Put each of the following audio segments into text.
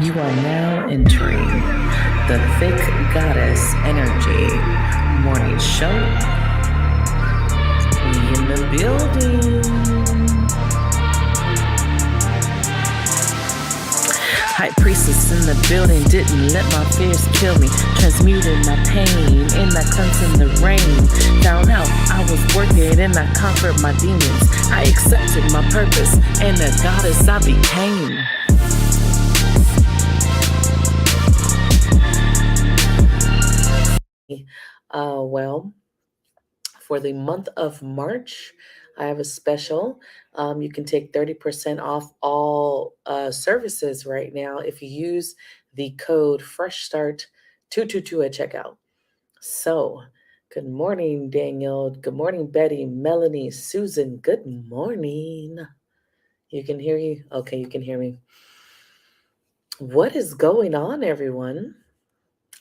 You are now entering the Thick Goddess Energy Morning Show. We in the building. High priestess in the building, didn't let my fears kill me. Transmuted my pain in that cleanse in the rain. Found out I was working and I conquered my demons. I accepted my purpose and the goddess I became. Well, for the month of March, I have a special. You can take 30% off all services right now if you use the code FreshStart222 at checkout. So, good morning, Daniel. Good morning, Betty, Melanie, Susan. Good morning. You can hear you? Okay, you can hear me. What is going on, everyone?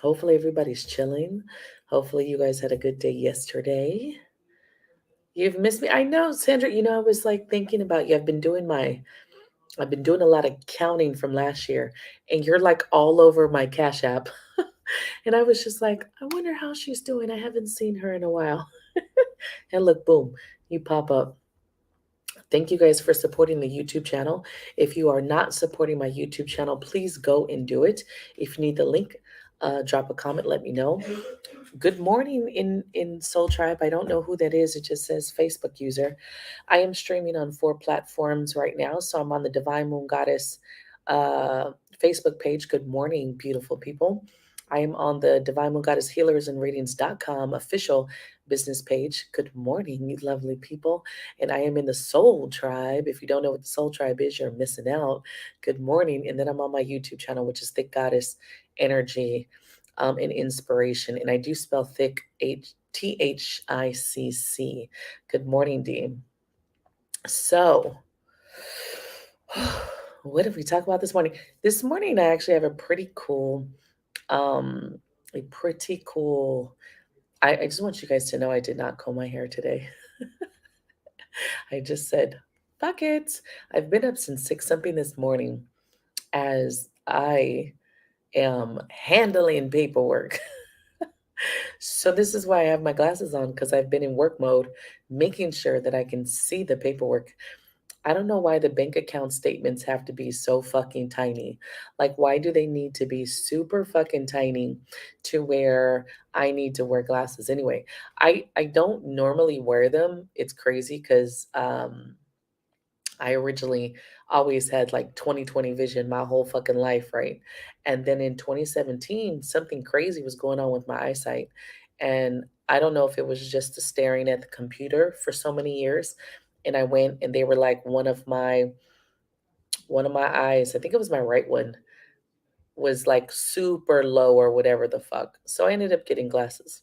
Hopefully, everybody's chilling. Hopefully, you guys had a good day yesterday. You've missed me. I know, Sandra, I was like thinking about you. I've been doing a lot of counting from last year, and you're like all over my Cash App. And I was just like, I wonder how she's doing. I haven't seen her in a while. And look, boom, you pop up. Thank you guys for supporting the YouTube channel. If you are not supporting my YouTube channel, please go and do it. If you need the link, drop a comment, let me know. Good morning in Soul Tribe. I don't know who that is. It just says Facebook user. I am streaming on 4 platforms right now. So I'm on the Divine Moon Goddess Facebook page. Good morning, beautiful people. I am on the Divine Moon Goddess Healers and Readings.com official business page. Good morning, you lovely people. And I am in the Soul Tribe. If you don't know what the Soul Tribe is, you're missing out. Good morning. And then I'm on my YouTube channel, which is Thick Goddess Energy and Inspiration. And I do spell thick, THICC. Good morning, Dean. So, what did we talk about this morning? This morning, I actually have um, a pretty cool. I just want you guys to know I did not comb my hair today. I just said, fuck it. I've been up since 6 something this morning as I am handling paperwork. So this is why I have my glasses on because I've been in work mode, making sure that I can see the paperwork. I don't know why the bank account statements have to be so fucking tiny. Like, why do they need to be super fucking tiny to where I need to wear glasses? Anyway, I don't normally wear them. It's crazy because I originally always had like 20/20 vision my whole fucking life, right? And then in 2017, something crazy was going on with my eyesight. And I don't know if it was just the staring at the computer for so many years. And I went and they were like one of my eyes, I think it was my right one, was like super low or whatever the fuck. So I ended up getting glasses.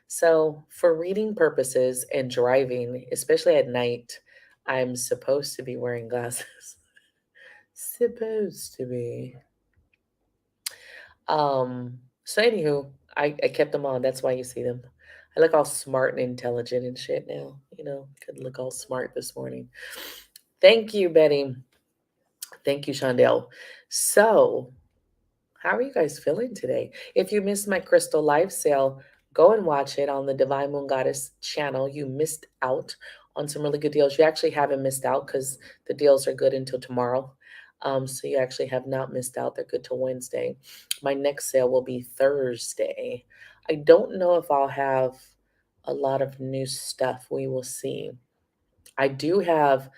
So, for reading purposes and driving, especially at night, I'm supposed to be wearing glasses. Supposed to be. So anywho, I kept them on. That's why you see them. I look all smart and intelligent and shit now. Could look all smart this morning. Thank you, Betty. Thank you, Shondell. So, how are you guys feeling today? If you missed my Crystal Live sale, go and watch it on the Divine Moon Goddess channel. You missed out on some really good deals. You actually haven't missed out because the deals are good until tomorrow. So you actually have not missed out. They're good till Wednesday. My next sale will be Thursday. I don't know if I'll have a lot of new stuff. We will see. I do have,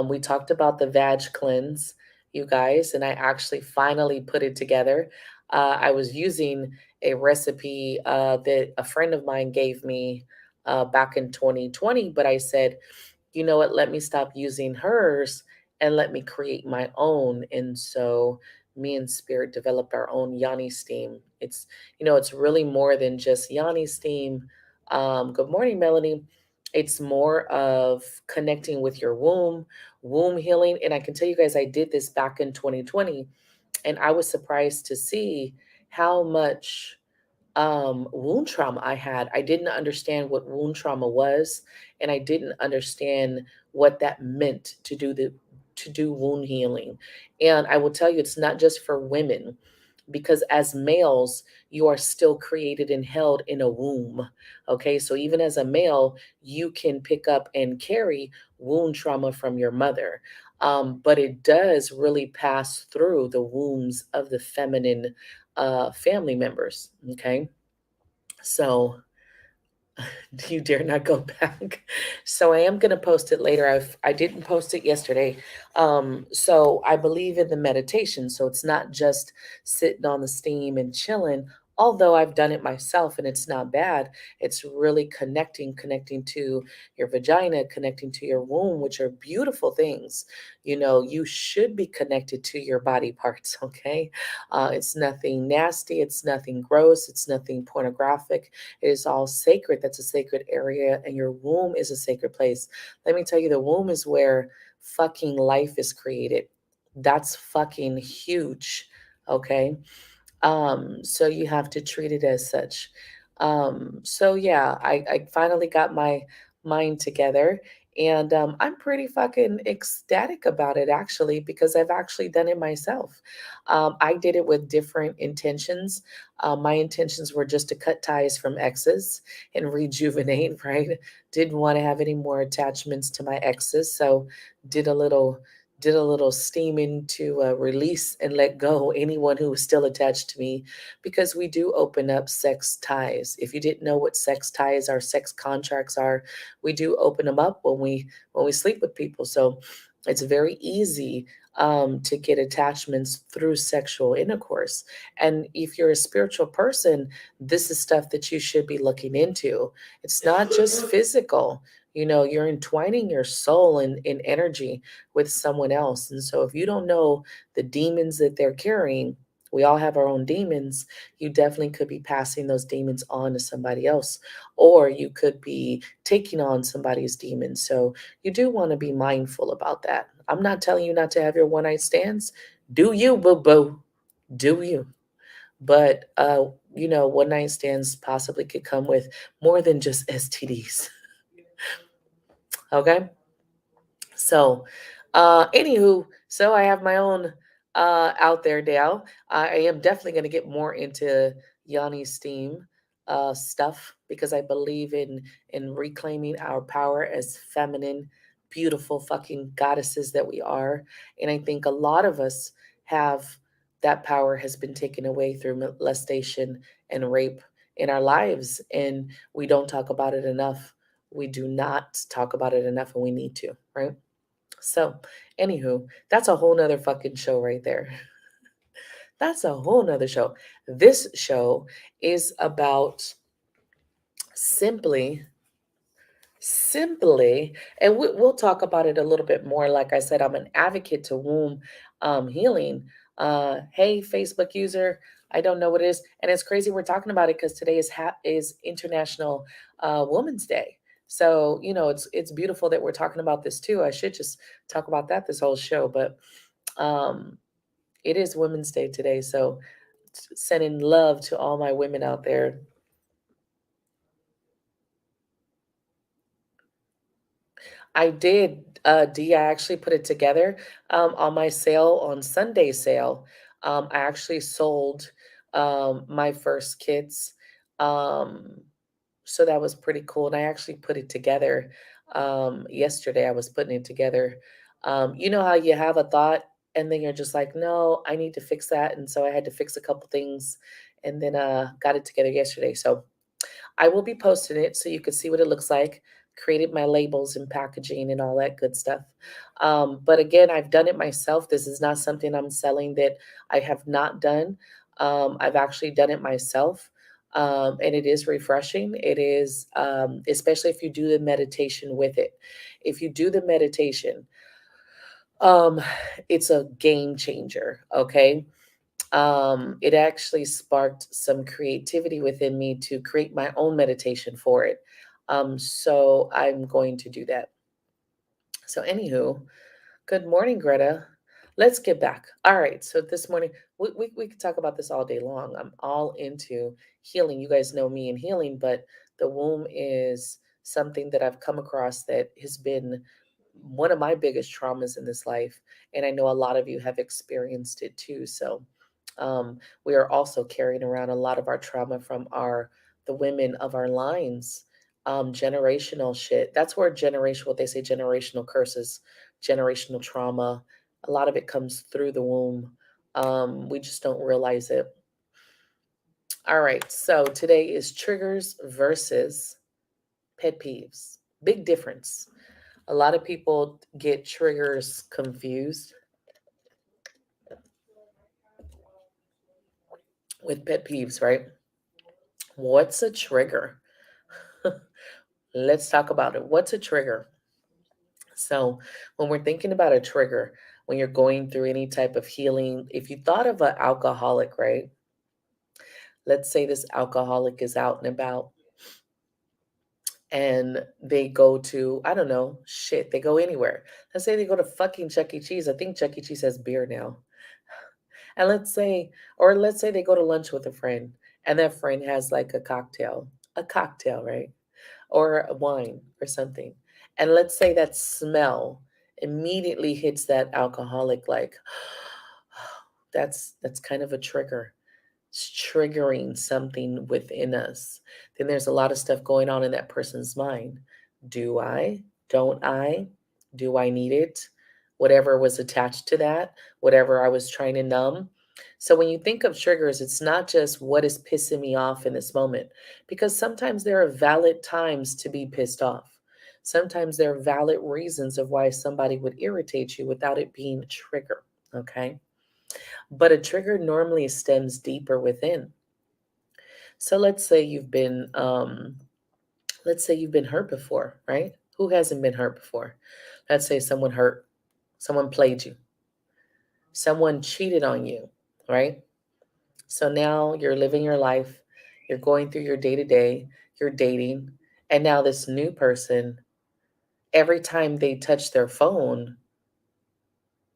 we talked about the vag cleanse, you guys, and I actually finally put it together. I was using a recipe that a friend of mine gave me back in 2020, but I said, you know what, let me stop using hers and let me create my own. And so me and Spirit developed our own Yanni steam. It's really more than just Yanni steam. Good morning, Melanie. It's more of connecting with your womb healing. And I can tell you guys, I did this back in 2020, and I was surprised to see how much wound trauma I had. I didn't understand what wound trauma was, and I didn't understand what that meant to do to do wound healing. And I will tell you, it's not just for women, because as males, you are still created and held in a womb. Okay, so even as a male, you can pick up and carry wound trauma from your mother. But it does really pass through the wombs of the feminine family members. Okay, so you dare not go back. So I am going to post it later. I didn't post it yesterday. So I believe in the meditation. So it's not just sitting on the steam and chilling. Although I've done it myself and it's not bad, it's really connecting to your vagina, connecting to your womb, which are beautiful things. You know, you should be connected to your body parts, okay? It's nothing nasty, it's nothing gross, it's nothing pornographic. It is all sacred. That's a sacred area, and your womb is a sacred place. Let me tell you, the womb is where fucking life is created. That's fucking huge. Okay. So you have to treat it as such. So yeah, I finally got my mind together, and I'm pretty fucking ecstatic about it actually, because I've actually done it myself. I did it with different intentions. My intentions were just to cut ties from exes and rejuvenate, right? Didn't want to have any more attachments to my exes, so did a little did a little steaming to release and let go anyone who was still attached to me, because we do open up sex ties. If you didn't know what sex ties are, sex contracts are, we do open them up when we sleep with people. So it's very easy to get attachments through sexual intercourse. And if you're a spiritual person, this is stuff that you should be looking into. It's not just physical. You know, you're entwining your soul and energy with someone else. And so if you don't know the demons that they're carrying, we all have our own demons. You definitely could be passing those demons on to somebody else, or you could be taking on somebody's demons. So you do want to be mindful about that. I'm not telling you not to have your one night stands. Do you, boo boo? Do you? But one night stands possibly could come with more than just STDs. Okay. So, anywho, so I have my own out there now. I am definitely going to get more into Yanni's Steam stuff, because I believe in reclaiming our power as feminine, beautiful fucking goddesses that we are. And I think a lot of us have that power has been taken away through molestation and rape in our lives, and we don't talk about it enough. We do not talk about it enough, and we need to, right? So, anywho, that's a whole nother fucking show right there. That's a whole nother show. This show is about simply, simply, and we'll talk about it a little bit more. Like I said, I'm an advocate to womb healing. Hey, Facebook user, I don't know what it is, and it's crazy we're talking about it because today is International Women's Day. So it's beautiful that we're talking about this too. I should just talk about that this whole show, but um, it is Women's Day today. So sending love to all my women out there. I did, D. I actually put it together on my sale, on Sunday sale. I actually sold my first kits. Um, so that was pretty cool. And I actually put it together yesterday. I was putting it together. You know how you have a thought and then you're just like, no, I need to fix that. And so I had to fix a couple things and then got it together yesterday. So I will be posting it so you can see what it looks like. Created my labels and packaging and all that good stuff. But again, I've done it myself. This is not something I'm selling that I have not done. I've actually done it myself. And it is refreshing. It is, especially if you do the meditation with it. If you do the meditation, um, it's a game changer. Okay, it actually sparked some creativity within me to create my own meditation for it. So I'm going to do that. So, anywho, good morning, Greta. Let's get back. All right. So, this morning, we could talk about this all day long. I'm all into healing. You guys know me in healing, but the womb is something that I've come across that has been one of my biggest traumas in this life, and I know a lot of you have experienced it too. So we are also carrying around a lot of our trauma from our the women of our lines. Generational shit. That's where generational, what they say, generational curses, generational trauma. A lot of it comes through the womb. We just don't realize it. All right. So today is triggers versus pet peeves. Big difference. A lot of people get triggers confused with pet peeves, right? What's a trigger? Let's talk about it. What's a trigger? So, when we're thinking about a trigger, when you're going through any type of healing, if you thought of an alcoholic, right? Let's say this alcoholic is out and about and they go to, I don't know, shit, they go anywhere. Let's say they go to fucking Chuck E. Cheese. I think Chuck E. Cheese has beer now. And let's say they go to lunch with a friend and that friend has like a cocktail, right? Or a wine or something. And let's say that smell immediately hits that alcoholic like that's kind of a trigger. It's triggering something within us. Then there's a lot of stuff going on in that person's mind. Do I? Don't I? Do I need it? Whatever was attached to that, whatever I was trying to numb. So when you think of triggers, it's not just what is pissing me off in this moment, because sometimes there are valid times to be pissed off. Sometimes there are valid reasons of why somebody would irritate you without it being a trigger. Okay. But a trigger normally stems deeper within. So let's say you've been hurt before, right? Who hasn't been hurt before? Let's say someone played you, someone cheated on you, right? So now you're living your life, you're going through your day to day, you're dating, and now this new person, every time they touch their phone,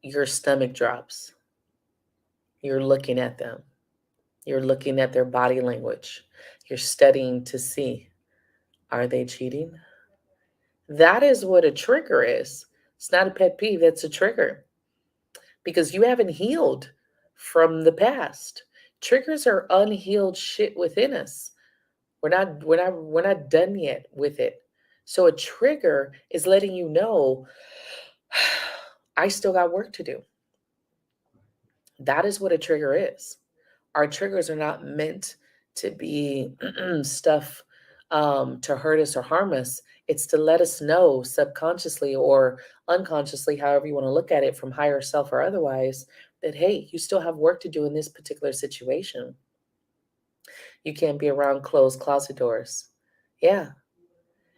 your stomach drops. You're looking at them, you're looking at their body language, you're studying to see, are they cheating? That is what a trigger is. It's not a pet peeve, it's a trigger because you haven't healed from the past. Triggers are unhealed shit within us. We're not done yet with it. So a trigger is letting you know I still got work to do. That is what a trigger is. Our triggers are not meant to be stuff to hurt us or harm us. It's to let us know subconsciously or unconsciously, however you want to look at it, from higher self or otherwise, that hey, you still have work to do in this particular situation. You can't be around closed closet doors. Yeah,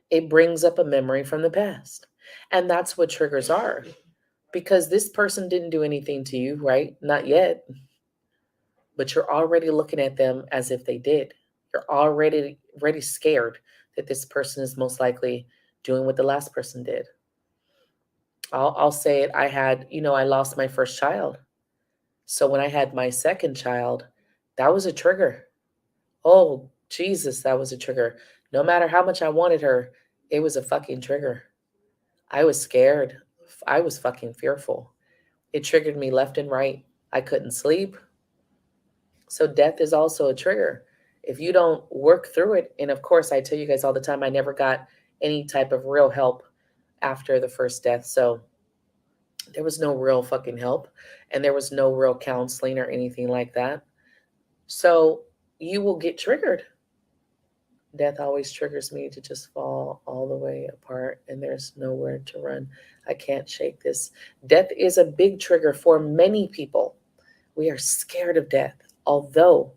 it brings up a memory from the past. And that's what triggers are. Because this person didn't do anything to you, right? Not yet, but you're already looking at them as if they did. You're already scared that this person is most likely doing what the last person did. I'll say it. I lost my first child. So when I had my second child, that was a trigger. Oh, Jesus, that was a trigger. No matter how much I wanted her, it was a fucking trigger. I was scared. I was fucking fearful. It triggered me left and right. I couldn't sleep. So death is also a trigger. If you don't work through it, and of course, I tell you guys all the time, I never got any type of real help after the first death. So there was no real fucking help, and there was no real counseling or anything like that. So you will get triggered. Death always triggers me to just fall all the way apart, and there's nowhere to run. I can't shake this. Death is a big trigger for many people. We are scared of death, although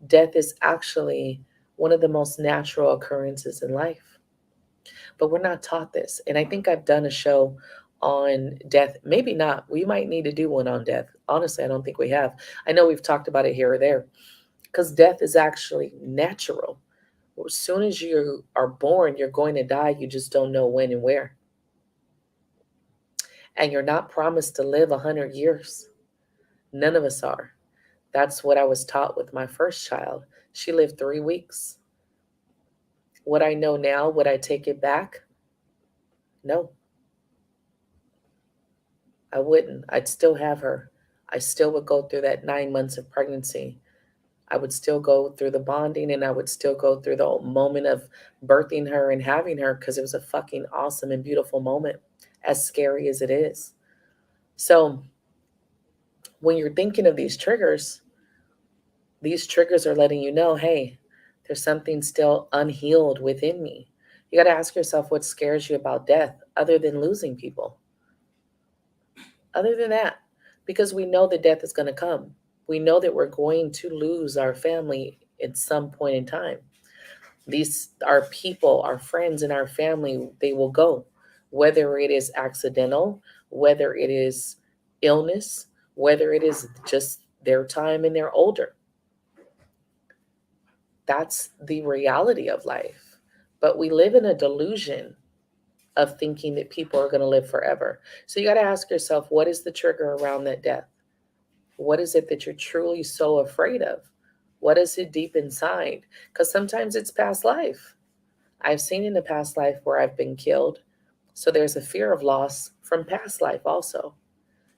death is actually one of the most natural occurrences in life. But we're not taught this. And I think I've done a show on death. Maybe not. We might need to do one on death. Honestly, I don't think we have. I know we've talked about it here or there because death is actually natural. As soon as you are born, you're going to die. You just don't know when and where. And you're not promised to live 100 years. None of us are. That's what I was taught with my first child. She lived 3 weeks. What I know now, would I take it back? No. I wouldn't. I'd still have her. I still would go through that 9 months of pregnancy. I would still go through the bonding, and I would still go through the moment of birthing her and having her, because it was a fucking awesome and beautiful moment, as scary as it is. So when you're thinking of these triggers are letting you know, hey, there's something still unhealed within me. You got to ask yourself what scares you about death other than losing people, other than that, because we know that death is going to come. We know that we're going to lose our family at some point in time. These are people, our friends and our family, they will go, whether it is accidental, whether it is illness, whether it is just their time and they're older. That's the reality of life. But we live in a delusion of thinking that people are going to live forever. So you got to ask yourself, what is the trigger around that death? What is it that you're truly so afraid of? What is it deep inside? Because sometimes it's past life. I've seen in the past life where I've been killed. So there's a fear of loss from past life also.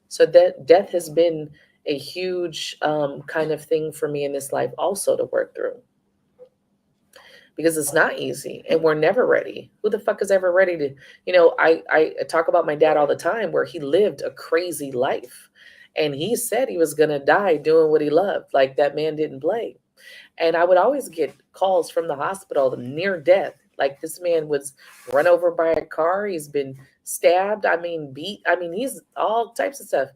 So that death has been a huge kind of thing for me in this life also to work through, because it's not easy and we're never ready. Who the fuck is ever ready to, I talk about my dad all the time where he lived a crazy life and he said he was going to die doing what he loved. Like that man didn't play. And I would always get calls from the hospital, near death. Like this man was run over by a car. He's been stabbed. I mean, beat. I mean, he's all types of stuff.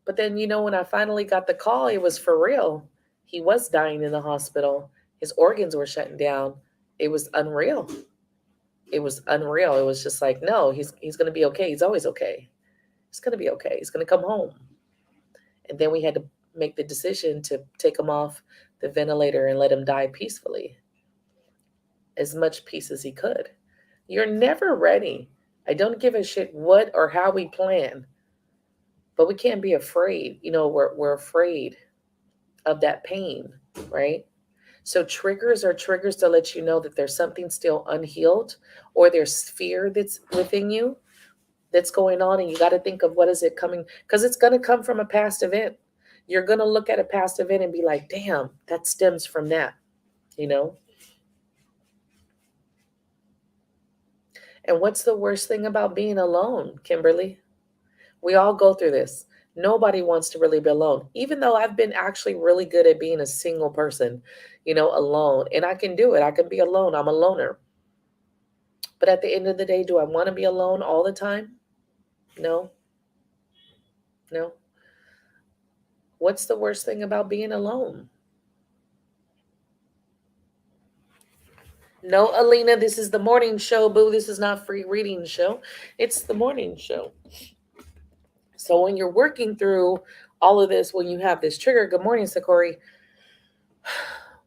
But then, when I finally got the call, it was for real. He was dying in the hospital. His organs were shutting down. It was unreal. It was unreal. It was just like, no, he's going to be okay. He's always okay. He's going to be okay. He's going to come home. And then we had to make the decision to take him off the ventilator and let him die peacefully, as much peace as he could. You're never ready. I don't give a shit what or how we plan, but we can't be afraid. We're afraid of that pain, right? So triggers are triggers to let you know that there's something still unhealed, or there's fear that's within you that's going on, and you got to think of what is it coming, because it's going to come from a past event. You're going to look at a past event and be like, damn, that stems from that, you know? And what's the worst thing about being alone, Kimberly? We all go through this. Nobody wants to really be alone, even though I've been actually really good at being a single person, alone. And I can do it. I can be alone. I'm a loner. But at the end of the day, do I want to be alone all the time? No, no. What's the worst thing about being alone? No, Alina, this is the morning show, boo. This is not free reading show. It's the morning show. So when you're working through all of this, when you have this trigger, good morning, Sakori.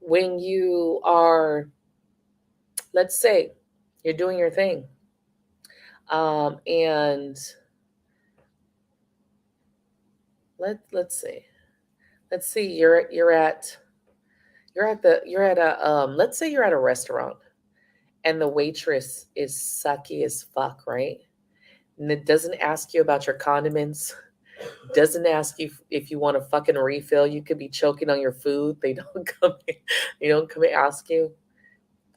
When you are, let's say, you're doing your thing, and let's see, you're at a let's say you're at a restaurant, and the waitress is sucky as fuck, right? And it doesn't ask you about your condiments, doesn't ask you if you want a fucking refill. You could be choking on your food. They don't come and ask you.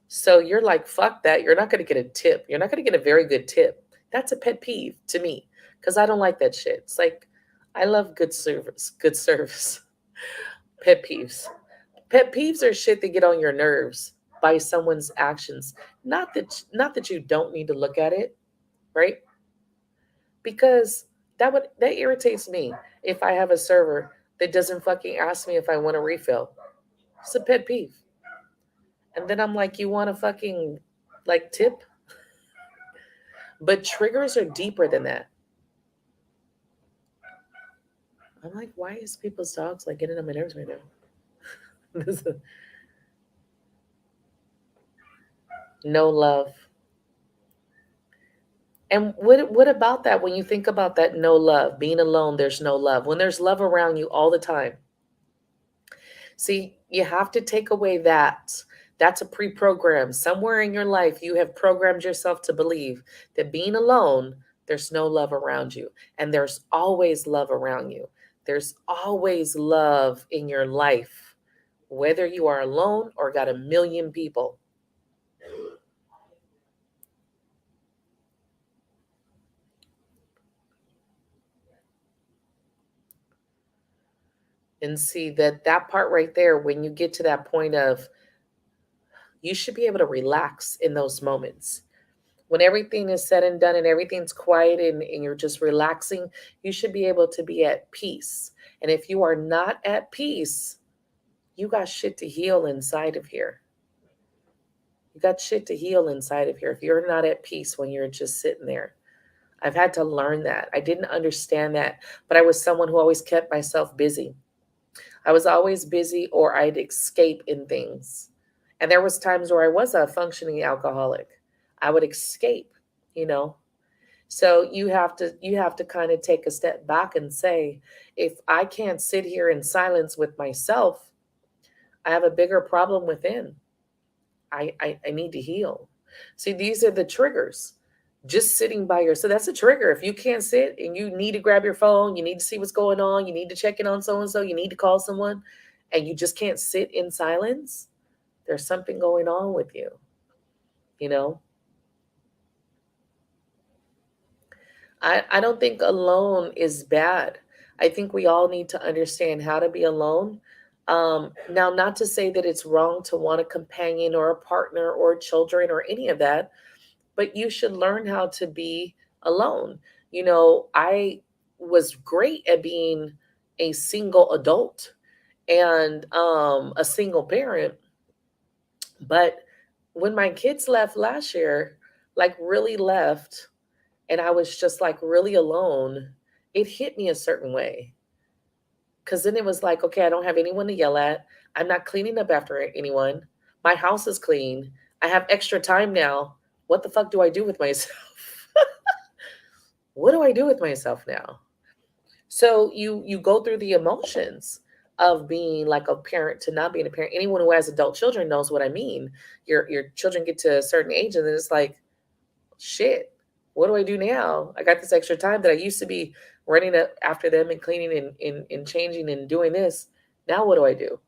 So you're like, fuck that. You're not going to get a tip. You're not going to get a very good tip. That's a pet peeve to me, because I don't like that shit. It's like, I love good service, good service. Pet peeves. Pet peeves are shit that get on your nerves by someone's actions. Not that you don't need to look at it, right? Because that irritates me if I have a server that doesn't fucking ask me if I want a refill. It's a pet peeve. And then I'm like, you want a fucking like tip? But triggers are deeper than that. I'm like, why is people's dogs like getting on my nerves right now? No love. And what about that, when you think about that no love, being alone, there's no love. When there's love around you all the time. See, you have to take away that. That's a pre-program. Somewhere in your life, you have programmed yourself to believe that being alone, there's no love around you. And there's always love around you. There's always love in your life, whether you are alone or got a million people. And see that part right there, when you get to that point of, you should be able to relax in those moments. When everything is said and done and everything's quiet and you're just relaxing, you should be able to be at peace. And if you are not at peace, you got shit to heal inside of here. You got shit to heal inside of here if you're not at peace when you're just sitting there. I've had to learn that. I didn't understand that, but I was someone who always kept myself busy. I was always busy or I'd escape in things. And there was times where I was a functioning alcoholic. I would escape, you know. So you have to kind of take a step back and say, if I can't sit here in silence with myself, I have a bigger problem within. I need to heal. See, these are the triggers. Just sitting by yourself, that's a trigger. If you can't sit and you need to grab your phone, you need to see what's going on, you need to check in on so and so, you need to call someone, and you just can't sit in silence, there's something going on with you, you know? I don't think alone is bad. I think we all need to understand how to be alone. Now, not to say that it's wrong to want a companion or a partner or children or any of that, but you should learn how to be alone. I was great at being a single adult and a single parent, but when my kids left last year, like really left, and I was just like really alone, it hit me a certain way. Because then it was like, okay, I don't have anyone to yell at. I'm not cleaning up after anyone. My house is clean. I have extra time now. What the fuck do I do with myself? What do I do with myself now? So you go through the emotions of being like a parent to not being a parent. Anyone who has adult children knows what I mean. Your children get to a certain age and then it's like, shit, what do I do now? I got this extra time that I used to be running after them and cleaning and changing and doing this. Now what do I do?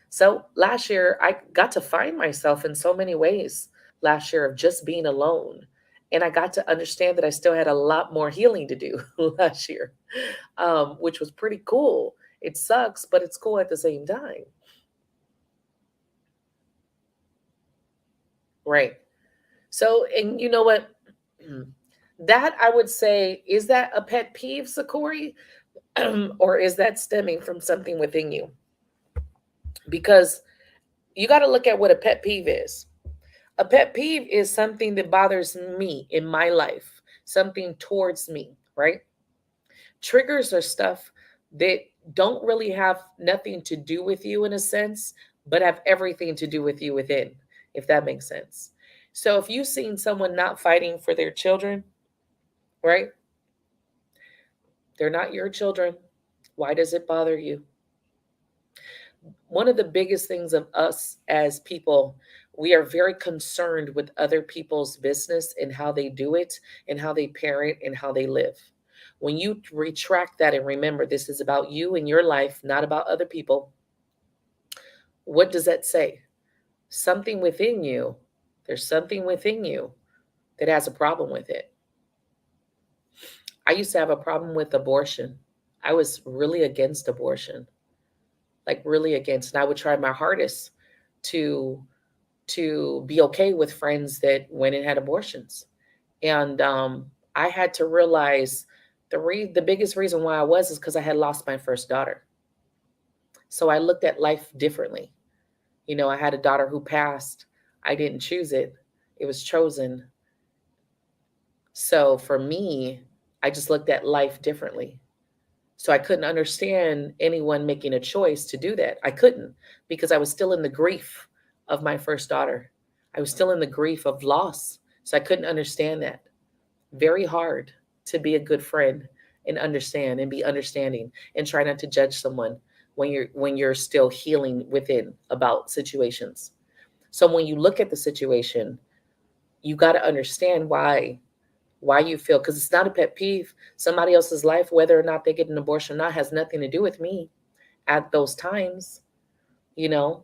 So last year I got to find myself in so many ways last year of just being alone. And I got to understand that I still had a lot more healing to do last year, which was pretty cool. It sucks, but it's cool at the same time. Right. So, and you know what? That I would say, is that a pet peeve, Sakori? Or is that stemming from something within you? Because you got to look at what a pet peeve is. A pet peeve is something that bothers me in my life, something towards me, right? Triggers are stuff that don't really have nothing to do with you in a sense, but have everything to do with you within, if that makes sense. So if you've seen someone not fighting for their children, right? They're not your children. Why does it bother you? One of the biggest things of us as people, we are very concerned with other people's business and how they do it and how they parent and how they live. When you retract that and remember this is about you and your life, not about other people, what does that say? Something within you, there's something within you that has a problem with it. I used to have a problem with abortion. I was really against abortion, like really against, and I would try my hardest to be okay with friends that went and had abortions. And I had to realize the biggest reason why I was is because I had lost my first daughter. So I looked at life differently. I had a daughter who passed. I didn't choose it. It was chosen. So for me, I just looked at life differently. So I couldn't understand anyone making a choice to do that. I couldn't because I was still in the grief of my first daughter. I was still in the grief of loss. So I couldn't understand that. Very hard to be a good friend and understand and be understanding and try not to judge someone when you're still healing within about situations. So when you look at the situation, you got to understand why Why you feel, because it's not a pet peeve. Somebody else's life, whether or not they get an abortion or not, has nothing to do with me at those times. You know,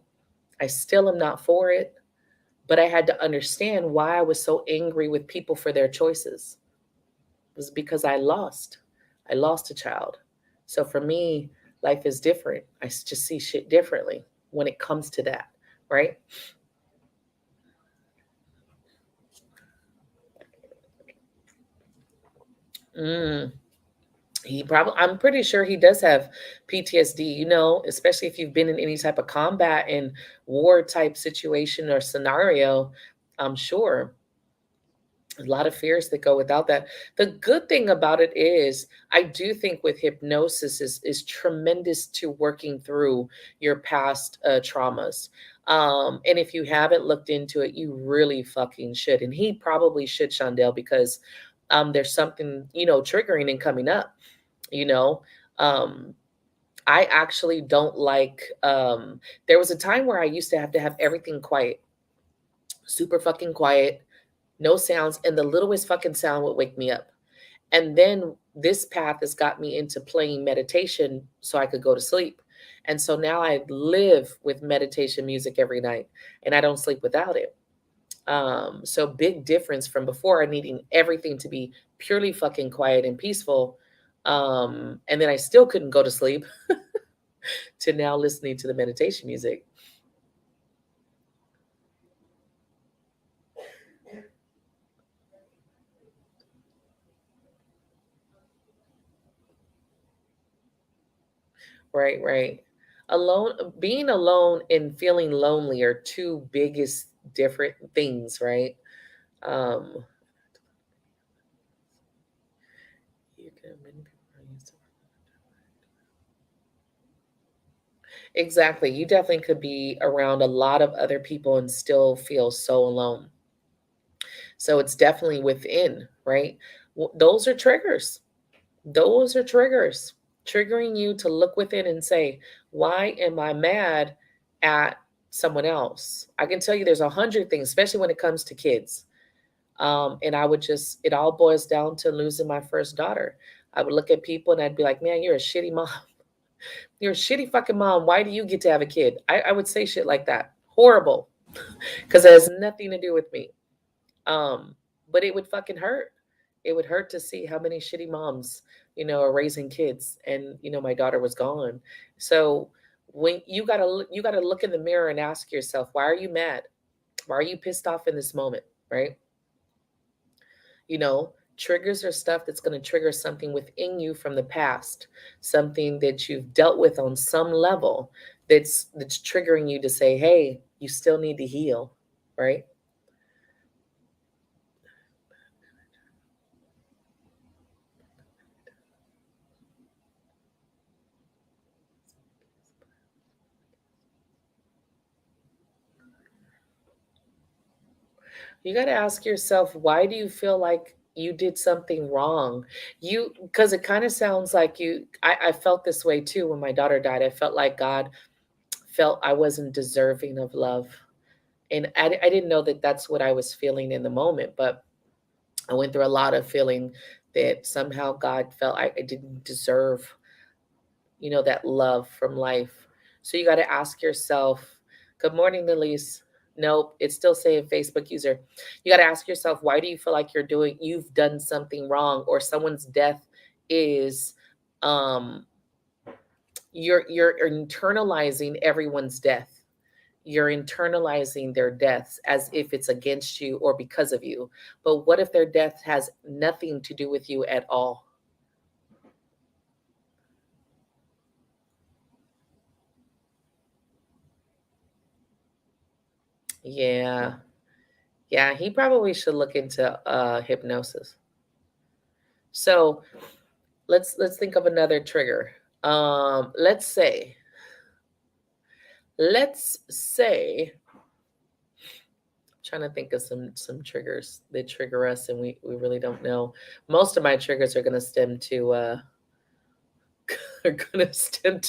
I still am not for it, but I had to understand why I was so angry with people for their choices. It was because I lost. I lost a child. So for me, life is different. I just see shit differently when it comes to that, right? Mm. He probably, I'm pretty sure he does have PTSD, especially if you've been in any type of combat and war type situation or scenario. I'm sure a lot of fears that go without that. The good thing about it is, I do think with hypnosis is tremendous to working through your past traumas. And if you haven't looked into it, you really fucking should. And he probably should, Shondell, because there's something, triggering and coming up, you know. Um, I actually don't like, there was a time where I used to have everything quiet, super fucking quiet, no sounds, and the littlest fucking sound would wake me up. And then this path has got me into playing meditation so I could go to sleep. And so now I live with meditation music every night, and I don't sleep without it. So big difference from before, needing everything to be purely fucking quiet and peaceful. And then I still couldn't go to sleep, to now listening to the meditation music. Right, right. Being alone and feeling lonely are two biggest different things, right? Um, you can many people are used to- Exactly. You definitely could be around a lot of other people and still feel so alone. So it's definitely within, right? Those are triggers. Those are triggers, triggering you to look within and say, why am I mad at someone else? I can tell you there's 100 things, especially when it comes to kids. And I would just, it all boils down to losing my first daughter. I would look at people and I'd be like, man, you're a shitty mom. You're a shitty fucking mom. Why do you get to have a kid? I would say shit like that. Horrible. Because it has nothing to do with me. Um, but it would fucking hurt. It would hurt to see how many shitty moms, are raising kids, and my daughter was gone. So when you gotta look in the mirror and ask yourself, why are you mad? Why are you pissed off in this moment? Right? Triggers are stuff that's going to trigger something within you from the past, something that you've dealt with on some level, that's triggering you to say, hey, you still need to heal, right? You got to ask yourself, why do you feel like you did something wrong? Because it kind of sounds like I felt this way too when my daughter died. I felt like God felt I wasn't deserving of love. And I didn't know that that's what I was feeling in the moment, but I went through a lot of feeling that somehow God felt I didn't deserve, that love from life. So you got to ask yourself, good morning, Elise. Nope, it's still saying Facebook user. You got to ask yourself, why do you feel like you've done something wrong, or someone's death is, um, you're internalizing everyone's death. You're internalizing their deaths as if it's against you or because of you. But what if their death has nothing to do with you at all? Yeah. Yeah, he probably should look into hypnosis. So let's think of another trigger. Let's say I'm trying to think of some triggers that trigger us, and we really don't know. Most of my triggers are going to stem to are going to stem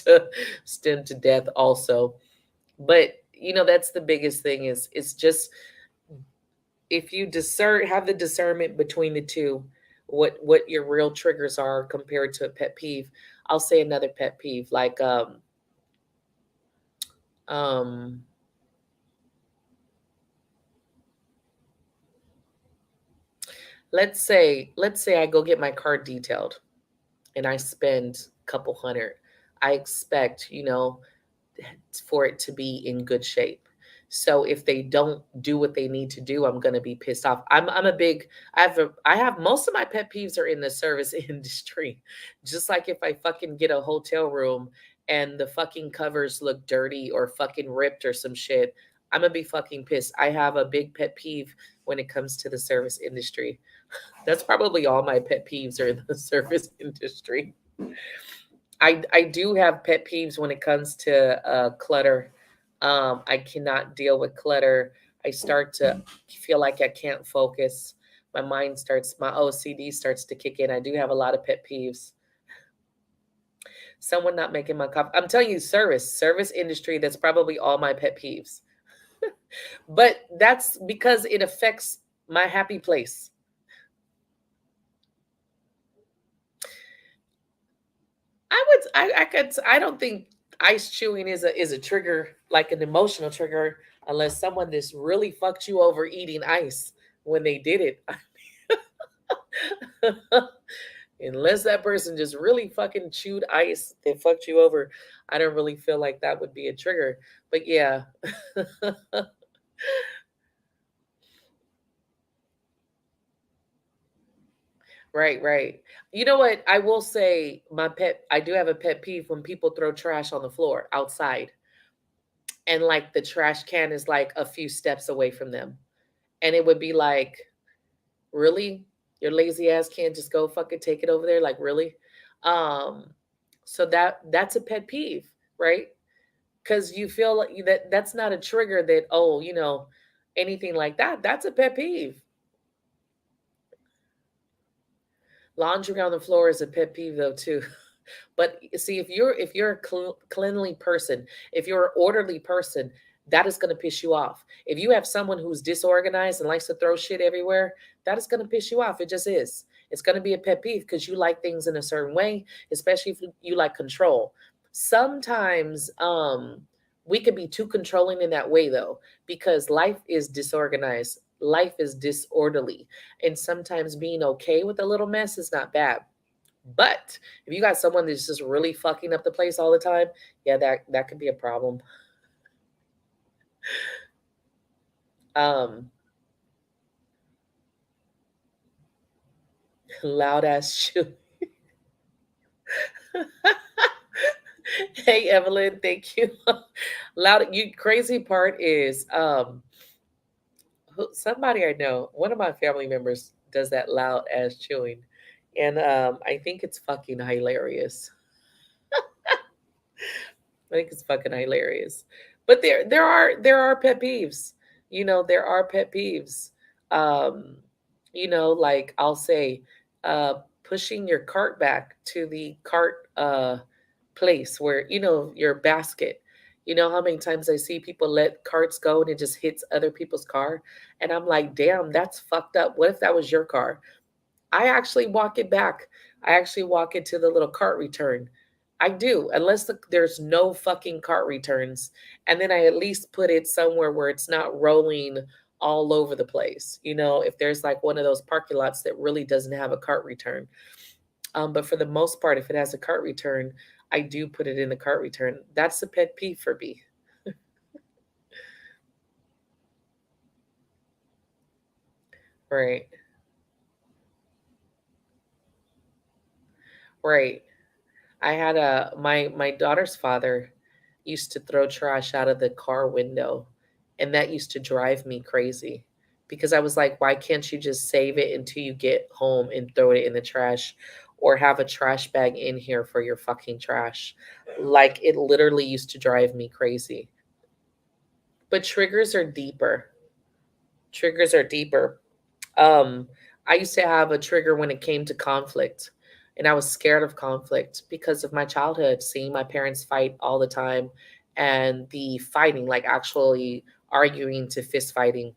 to death also. But that's the biggest thing, is it's just if you discern have the discernment between the two, what your real triggers are compared to a pet peeve. I'll say another pet peeve, like um let's say I go get my car detailed and I spend a couple hundred. I expect, for it to be in good shape. So if they don't do what they need to do, I'm gonna be pissed off. I'm a big I have most of my pet peeves are in the service industry. Just like if I fucking get a hotel room and the fucking covers look dirty or fucking ripped or some shit, I'm gonna be fucking pissed. I have a big pet peeve when it comes to the service industry. That's probably all my pet peeves are in the service industry. I do have pet peeves when it comes to clutter. I cannot deal with clutter. I start to feel like I can't focus. My OCD starts to kick in. I do have a lot of pet peeves. Someone not making my cup. I'm telling you, service industry. That's probably all my pet peeves. But that's because it affects my happy place. I don't think ice chewing is a trigger, like an emotional trigger, unless someone just really fucked you over eating ice when they did it. Unless that person just really fucking chewed ice and fucked you over, I don't really feel like that would be a trigger. But yeah. Right, right. You know what? I will say I do have a pet peeve when people throw trash on the floor outside and like the trash can is like a few steps away from them. And it would be like, really? Your lazy ass can't just go fucking take it over there? Like, really? Um, so that's a pet peeve, right? Because you feel like that's not a trigger that, oh, anything like that. That's a pet peeve. Laundry on the floor is a pet peeve though too. But see, if you're a cleanly person, if you're an orderly person, that is going to piss you off. If you have someone who's disorganized and likes to throw shit everywhere, that is going to piss you off. It just is. It's going to be a pet peeve because you like things in a certain way, especially if you like control. Sometimes we can be too controlling in that way though, because life is disorganized. Life is disorderly. And sometimes being okay with a little mess is not bad. But if you got someone that's just really fucking up the place all the time, yeah, that could be a problem. Um, loud ass shoe. Hey Evelyn, thank you. Loud. You crazy part is somebody I know, one of my family members does that loud ass chewing, and I think it's fucking hilarious. I think it's fucking hilarious. But there are pet peeves. There are pet peeves. Um, like I'll say, pushing your cart back to the cart place where, your basket. You know how many times I see people let carts go and it just hits other people's car? And I'm like, damn, that's fucked up. What if that was your car? I actually walk it back. I actually walk it to the little cart return. I do, unless there's no fucking cart returns. And then I at least put it somewhere where it's not rolling all over the place. If there's like one of those parking lots that really doesn't have a cart return. But for the most part, if it has a cart return, I do put it in the cart return. That's a pet peeve for me. Right. Right. I had my daughter's father used to throw trash out of the car window, and that used to drive me crazy because I was like, why can't you just save it until you get home and throw it in the trash or have a trash bag in here for your fucking trash? Like it literally used to drive me crazy. But triggers are deeper. Triggers are deeper. Um, I used to have a trigger when it came to conflict, and I was scared of conflict because of my childhood, seeing my parents fight all the time and the fighting, like actually arguing to fist fighting.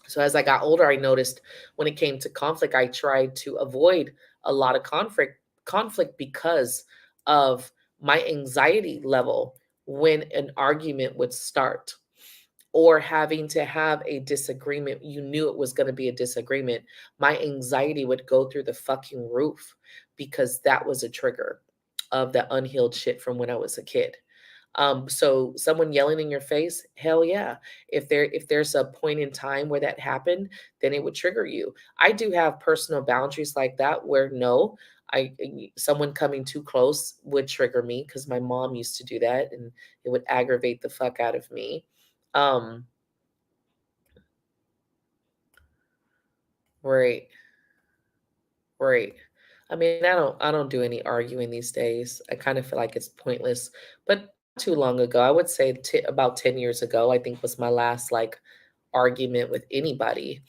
So as I got older, I noticed when it came to conflict, I tried to avoid a lot of conflict because of my anxiety level when an argument would start, or having to have a disagreement. You knew it was going to be a disagreement. My anxiety would go through the fucking roof because that was a trigger of the unhealed shit from when I was a kid. So someone yelling in your face, hell yeah. If there's a point in time where that happened, then it would trigger you. I do have personal boundaries like that where no, someone coming too close would trigger me because my mom used to do that and it would aggravate the fuck out of me. Um, right, right. I mean, I don't do any arguing these days. I kind of feel like it's pointless. But not too long ago, I would say about 10 years ago, I think was my last like argument with anybody.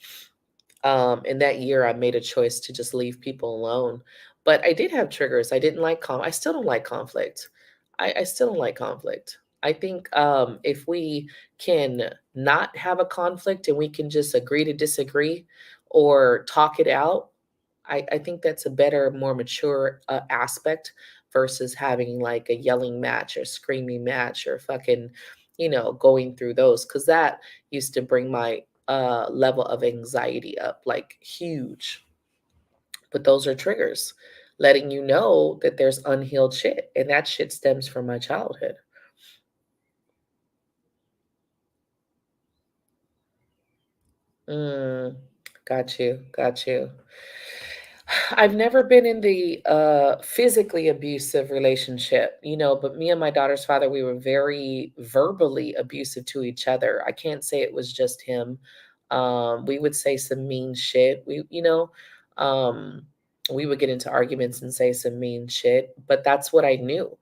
And that year I made a choice to just leave people alone. But I did have triggers. I didn't like I still don't like conflict. I still don't like conflict. I think if we can not have a conflict and we can just agree to disagree or talk it out, I think that's a better, more mature aspect versus having like a yelling match or screaming match or fucking, going through those. Cause that used to bring my level of anxiety up like huge. But those are triggers letting you know that there's unhealed shit. And that shit stems from my childhood. Mm, got you. Got you. I've never been in the physically abusive relationship, but me and my daughter's father, we were very verbally abusive to each other. I can't say it was just him. We would say some mean shit. Um, we would get into arguments and say some mean shit, but that's what I knew.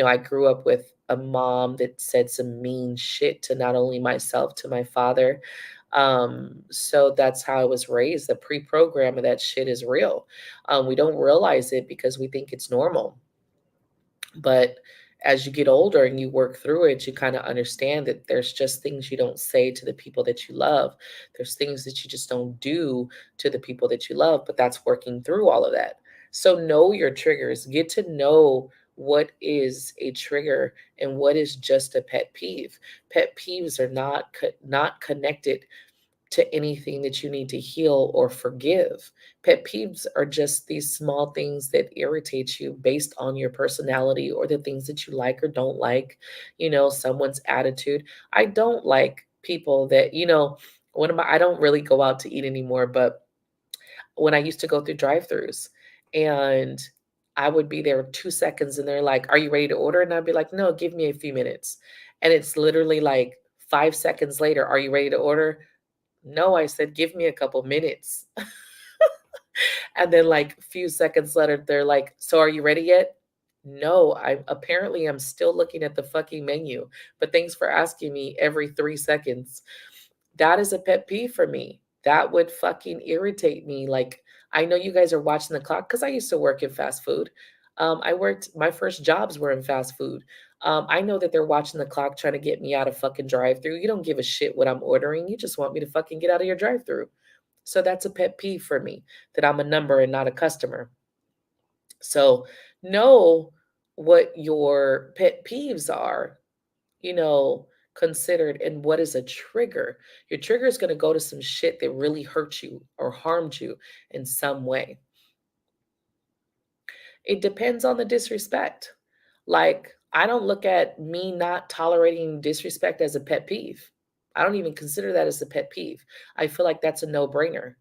I grew up with a mom that said some mean shit to not only myself, to my father. So that's how I was raised. The pre-program of that shit is real. We don't realize it because we think it's normal. But as you get older and you work through it, you kind of understand that there's just things you don't say to the people that you love. There's things that you just don't do to the people that you love, but that's working through all of that. So know your triggers. Get to know what is a trigger and what is just a pet peeve. Pet peeves are not connected to anything that you need to heal or forgive. Pet peeves are just these small things that irritate you based on your personality or the things that you like or don't like, someone's attitude. I don't like people that, I don't really go out to eat anymore, but when I used to go through drive-throughs and I would be there 2 seconds and they're like, "Are you ready to order?" And I'd be like, "No, give me a few minutes." And it's literally like 5 seconds later, "Are you ready to order?" No, I said, "Give me a couple minutes." And then like a few seconds later, they're like, "So are you ready yet?" No, I'm still looking at the fucking menu. But thanks for asking me every 3 seconds. That is a pet peeve for me. That would fucking irritate me. Like, I know you guys are watching the clock because I used to work in fast food. My first jobs were in fast food. I know that they're watching the clock trying to get me out of fucking drive through. You don't give a shit what I'm ordering. You just want me to fucking get out of your drive through. So that's a pet peeve for me that I'm a number and not a customer. So know what your pet peeves are, you know, considered and what is a trigger. Your trigger is going to go to some shit that really hurt you or harmed you in some way. It depends on the disrespect. Like, I don't look at me not tolerating disrespect as a pet peeve. I don't even consider that as a pet peeve. I feel like that's a no-brainer.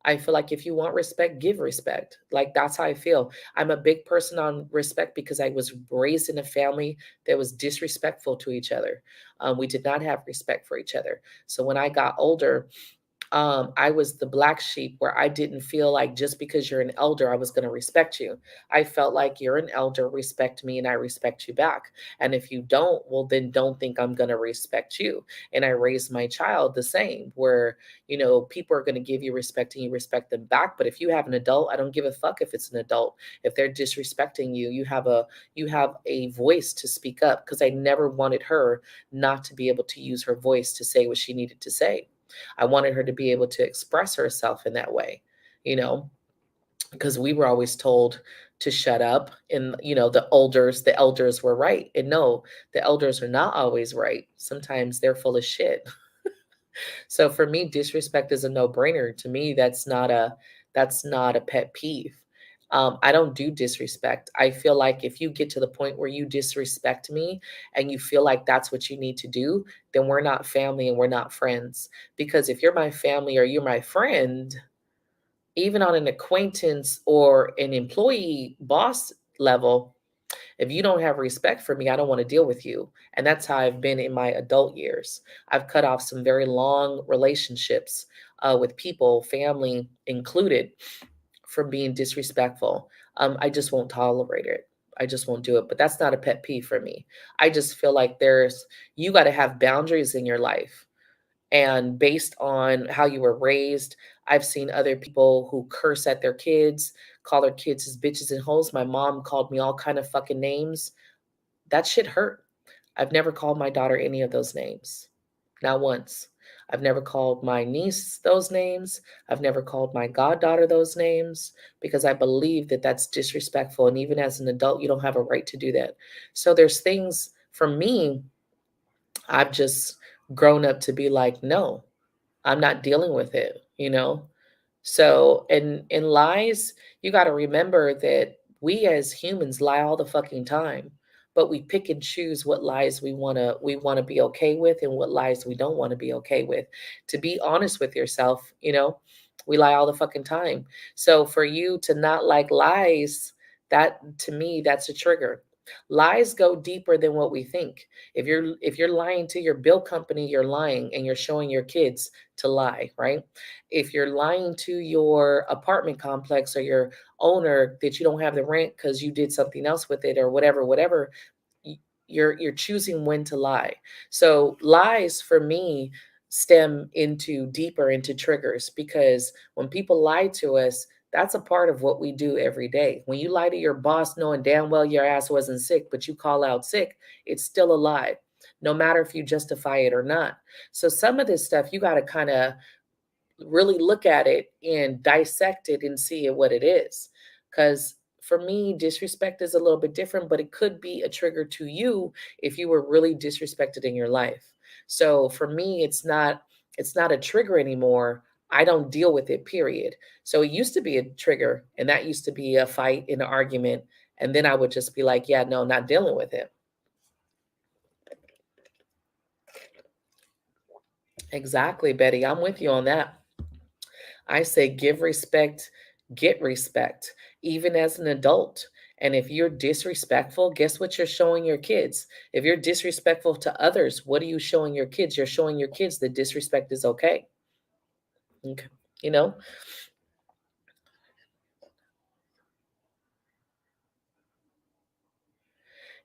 I feel like if you want respect, give respect. Like, that's how I feel. I'm a big person on respect because I was raised in a family that was disrespectful to each other. We did not have respect for each other. So when I got older, I was the black sheep where I didn't feel like just because you're an elder, I was going to respect you. I felt like you're an elder, respect me, and I respect you back. And if you don't, well, then don't think I'm going to respect you. And I raised my child the same, where, people are going to give you respect and you respect them back. But if you have an adult, I don't give a fuck if it's an adult. If they're disrespecting you, you have a voice to speak up because I never wanted her not to be able to use her voice to say what she needed to say. I wanted her to be able to express herself in that way, you know, because we were always told to shut up, and the elders were right. And no, the elders are not always right. Sometimes they're full of shit. So for me, disrespect is a no-brainer. To me, that's not a pet peeve. I don't do disrespect. I feel like if you get to the point where you disrespect me and you feel like that's what you need to do, then we're not family and we're not friends. Because if you're my family or you're my friend, even on an acquaintance or an employee boss level, if you don't have respect for me, I don't want to deal with you. And that's how I've been in my adult years. I've cut off some very long relationships with people, family included, from being disrespectful. I just won't tolerate it. I just won't do it. But that's not a pet peeve for me. I just feel like you got to have boundaries in your life. And based on how you were raised, I've seen other people who curse at their kids, call their kids as bitches and hoes. My mom called me all kind of fucking names. That shit hurt. I've never called my daughter any of those names. Not once. I've never called my niece those names. I've never called my goddaughter those names because I believe that that's disrespectful. And even as an adult, you don't have a right to do that. So there's things for me, I've just grown up to be like, no, I'm not dealing with it. So, in lies, you got to remember that we as humans lie all the fucking time, but we pick and choose what lies we want to be okay with and what lies we don't want to be okay with. To be honest with yourself, we lie all the fucking time. So for you to not like lies, that to me that's a trigger. Lies go deeper than what we think. If you're lying to your bill company, you're lying and you're showing your kids to lie, right? If you're lying to your apartment complex or your owner that you don't have the rent because you did something else with it or whatever, you're choosing when to lie. So lies for me stem into deeper into triggers because when people lie to us, that's a part of what we do every day. When you lie to your boss knowing damn well your ass wasn't sick, but you call out sick, it's still a lie, no matter if you justify it or not. So some of this stuff you got to kind of really look at it and dissect it and see it what it is. Because for me, disrespect is a little bit different, but it could be a trigger to you if you were really disrespected in your life. So for me, it's not a trigger anymore. I don't deal with it, period. So it used to be a trigger, and that used to be a fight, an argument. And then I would just be like, yeah, no, not dealing with it. Exactly, Betty. I'm with you on that. I say give respect, get respect, even as an adult. And if you're disrespectful, guess what you're showing your kids? If you're disrespectful to others, what are you showing your kids? You're showing your kids that disrespect is okay. Okay. You know?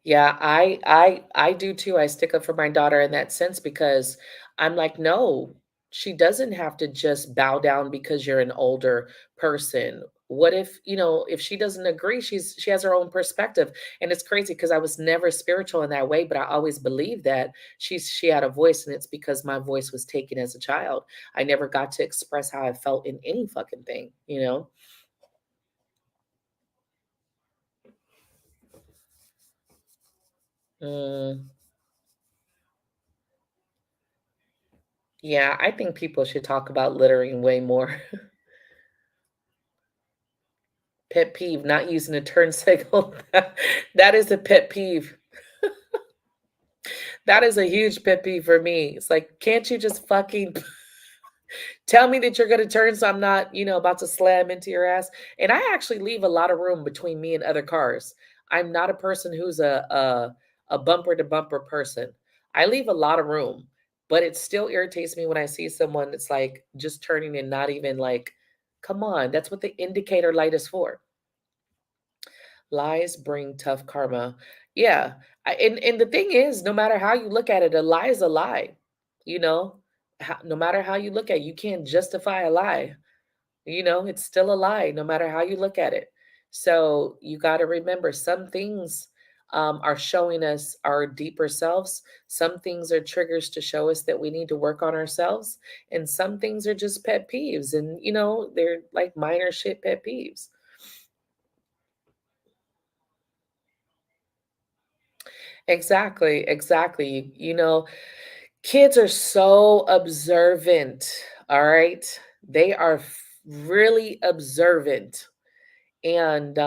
Yeah, I do too. I stick up for my daughter in that sense because I'm like, no, she doesn't have to just bow down because you're an older person. What if she doesn't agree, she has her own perspective. And it's crazy because I was never spiritual in that way, but I always believed that she had a voice, and it's because my voice was taken as a child. I never got to express how I felt in any fucking thing. Mm, yeah, I think people should talk about littering way more. Pet peeve, not using a turn signal. That is a pet peeve. That is a huge pet peeve for me. It's like, can't you just fucking tell me that you're gonna turn so I'm not about to slam into your ass? And I actually leave a lot of room between me and other cars. I'm not a person who's a bumper to bumper person. I leave a lot of room, but it still irritates me when I see someone that's like just turning and not even like, come on, that's what the indicator light is for. Lies bring tough karma. Yeah. And the thing is, no matter how you look at it, a lie is a lie. You know, no matter how you look at it, you can't justify a lie. It's still a lie, no matter how you look at it. So you got to remember some things. are showing us our deeper selves. Some things are triggers to show us that we need to work on ourselves, and some things are just pet peeves. And, they're like minor shit pet peeves. Exactly, exactly. Kids are so observant, all right? They are really observant. And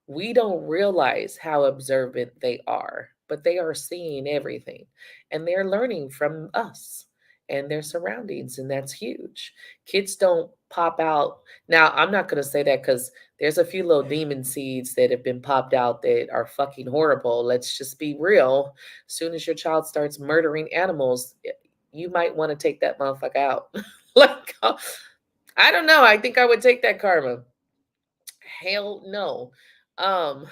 we don't realize how observant they are, but they are seeing everything and they're learning from us and their surroundings. And that's huge. Kids don't pop out. Now, I'm not going to say that because there's a few little demon seeds that have been popped out that are fucking horrible. Let's just be real. As soon as your child starts murdering animals, you might want to take that motherfucker out. like, I don't know. I think I would take that karma. Hell no. Um,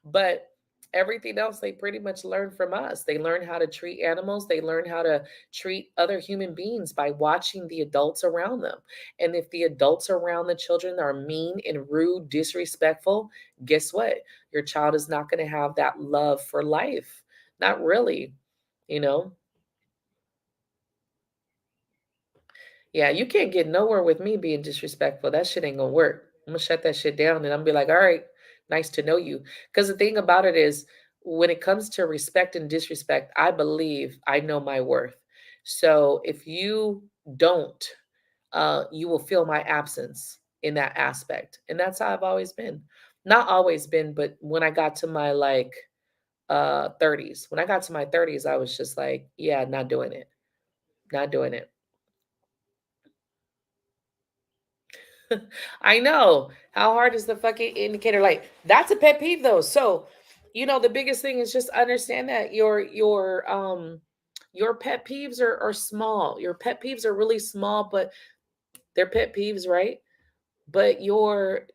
but everything else they pretty much learn from us. They learn how to treat animals, they learn how to treat other human beings by watching the adults around them. And if the adults around the children are mean and rude, disrespectful, guess what? Your child is not going to have that love for life. Not really, you know? Yeah, you can't get nowhere with me being disrespectful. That shit ain't gonna work. I'm gonna shut that shit down and I'm gonna be like, all right, nice to know you. Because the thing about it is, when it comes to respect and disrespect, I believe I know my worth. So if you don't, you will feel my absence in that aspect. And that's how I've always been. Not always been, but when I got to my 30s, when I got to my 30s, I was just like, yeah, not doing it. Not doing it. I know. How hard is the fucking indicator light? That's a pet peeve though. So, the biggest thing is just understand that your pet peeves are small. Your pet peeves are really small, but they're pet peeves, right? But your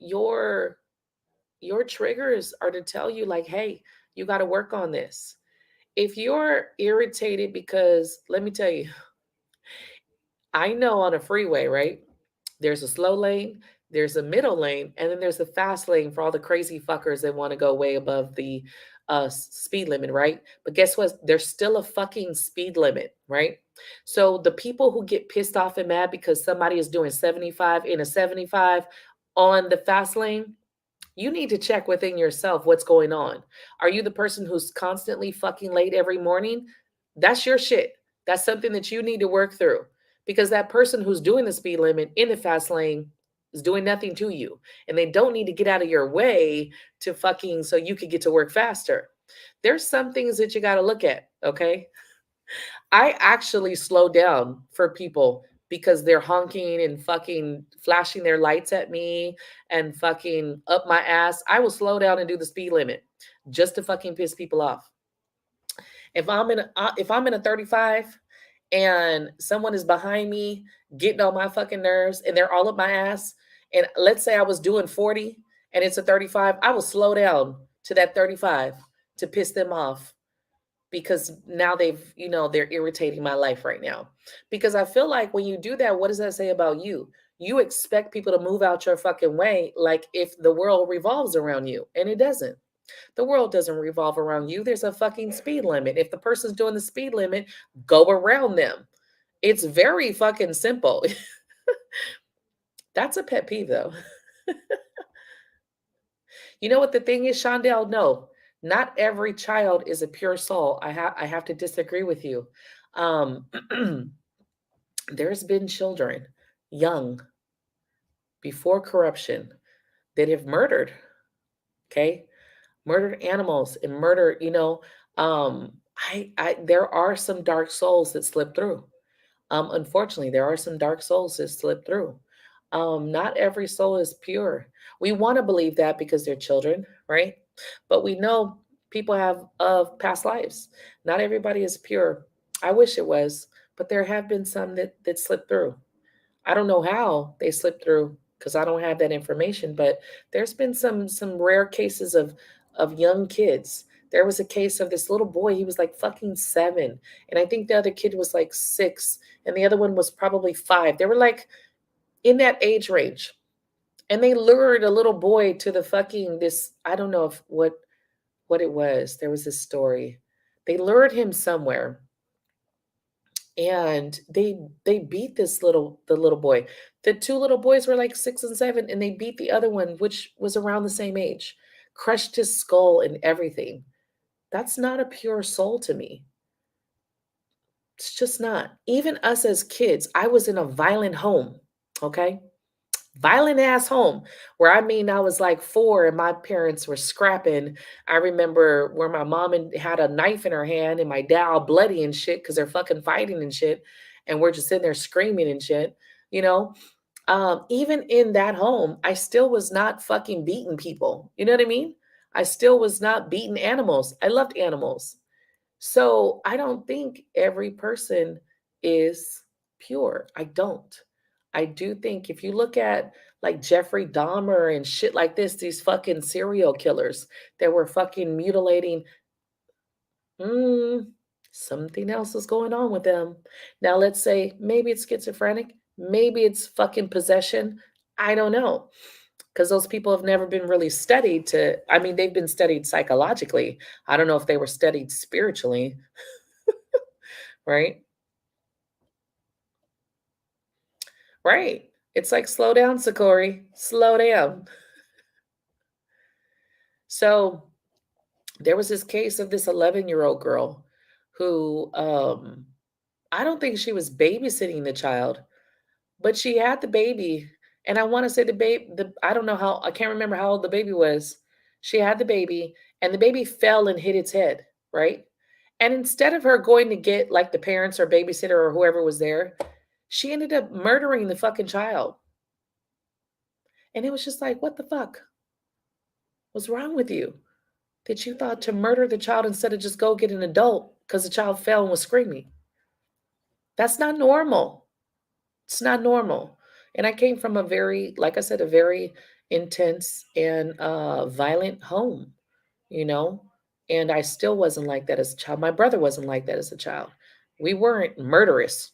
triggers are to tell you like, hey, you got to work on this. If you're irritated because let me tell you, I know on a freeway, right? There's a slow lane, there's a middle lane, and then there's a fast lane for all the crazy fuckers that want to go way above the speed limit, right? But guess what? There's still a fucking speed limit, right? So the people who get pissed off and mad because somebody is doing 75 in a 75 on the fast lane, you need to check within yourself what's going on. Are you the person who's constantly fucking late every morning? That's your shit. That's something that you need to work through because that person who's doing the speed limit in the fast lane is doing nothing to you. And they don't need to get out of your way to fucking so you could get to work faster. There's some things that you got to look at, okay? I actually slow down for people because they're honking and fucking flashing their lights at me and fucking up my ass. I will slow down and do the speed limit just to fucking piss people off. If I'm in a 35 and someone is behind me getting on my fucking nerves and they're all up my ass, and let's say I was doing 40 and it's a 35, I will slow down to that 35 to piss them off because now they're irritating my life right now. Because I feel like when you do that, what does that say about you? You expect people to move out your fucking way like if the world revolves around you, and it doesn't. The world doesn't revolve around you. There's a fucking speed limit. If the person's doing the speed limit, go around them. It's very fucking simple. That's a pet peeve though. You know what the thing is, Shondell? No, not every child is a pure soul. I have to disagree with you. Um, there's been children, young, before corruption, that have murdered. Okay, murdered animals and murder. I there are some dark souls that slip through. Unfortunately, there are some dark souls that slip through. Not every soul is pure. We want to believe that because they're children, right? But we know people have past lives. Not everybody is pure. I wish it was, but there have been some that slip through. I don't know how they slipped through because I don't have that information, but there's been some rare cases of young kids. There was a case of this little boy, he was like fucking 7, and I think the other kid was like 6, and the other one was probably 5. They were like in that age range. And they lured a little boy to the fucking this I don't know if what what it was. There was this story. They lured him somewhere and they beat the little boy. The two little boys were like 6 and 7 and they beat the other one which was around the same age. Crushed his skull and everything. That's not a pure soul to me. It's just not. Even us as kids, I was in a violent home, okay? Violent ass home where I mean I was like 4 and my parents were scrapping. I remember where my mom had a knife in her hand and my dad all bloody and shit because they're fucking fighting and shit. And we're just sitting there screaming and shit, you know? Even in that home, I still was not fucking beating people. You know what I mean? I still was not beating animals. I loved animals. So I don't think every person is pure. I don't. I do think if you look at like Jeffrey Dahmer and shit like this, these fucking serial killers that were fucking mutilating, mm, something else is going on with them. Now, let's say maybe it's schizophrenic, maybe it's fucking possession. I don't know. Because those people have never been really studied to, I mean, they've been studied psychologically. I don't know if they were studied spiritually, right? Right. It's like, slow down, Sakori. Slow down. So there was this case of this 11-year-old girl who I don't think she was babysitting the child, but she had the baby. And I want to say the I don't know how, I can't remember how old the baby was. She had the baby and the baby fell and hit its head, right? And instead of her going to get like the parents or babysitter or whoever was there, she ended up murdering the fucking child. And it was just like, what the fuck? What's wrong with you? That you thought to murder the child instead of just go get an adult because the child fell and was screaming. That's not normal. It's not normal. And I came from a very, like I said, a very intense and violent home, you know? And I still wasn't like that as a child. My brother wasn't like that as a child. We weren't murderous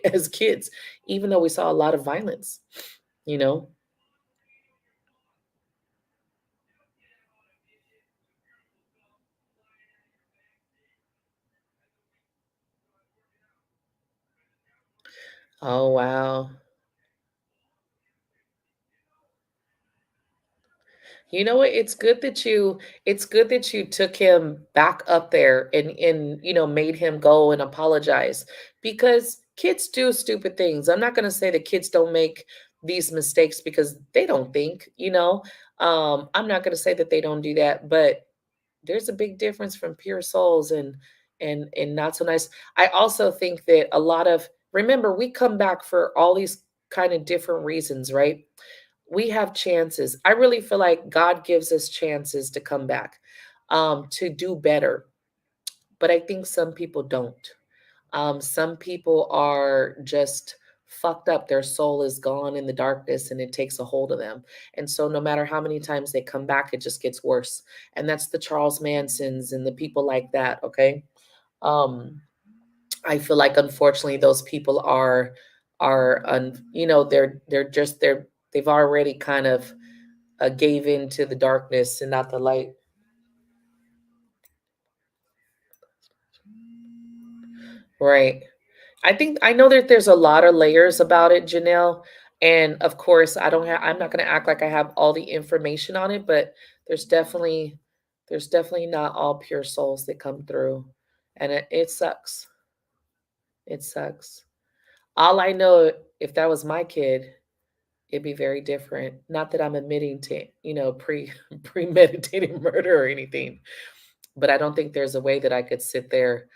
as kids, even though we saw a lot of violence, you know? Oh, wow. You know what? It's good that you took him back up there and made him go and apologize because kids do stupid things. I'm not going to say that kids don't make these mistakes because they don't think, you know. I'm not going to say that they don't do that, but there's a big difference from pure souls and not so nice. I also think that a lot of remember we come back for all these kind of different reasons, right? We have chances. I really feel like God gives us chances to come back, to do better. But I think some people don't. Some people are just fucked up. Their soul is gone in the darkness and it takes a hold of them. And so no matter how many times they come back, it just gets worse. And that's the Charles Mansons and the people like that. Okay. Um, I feel like unfortunately those people they've already kind of gave in to the darkness and not the light. Right. I know that there's a lot of layers about it, Janelle. And of course, I'm not going to act like I have all the information on it, but there's definitely, there's definitely not all pure souls that come through. And it sucks. It sucks. All I know, if that was my kid, it'd be very different. Not that I'm admitting to, premeditated murder or anything, but I don't think there's a way that I could sit there.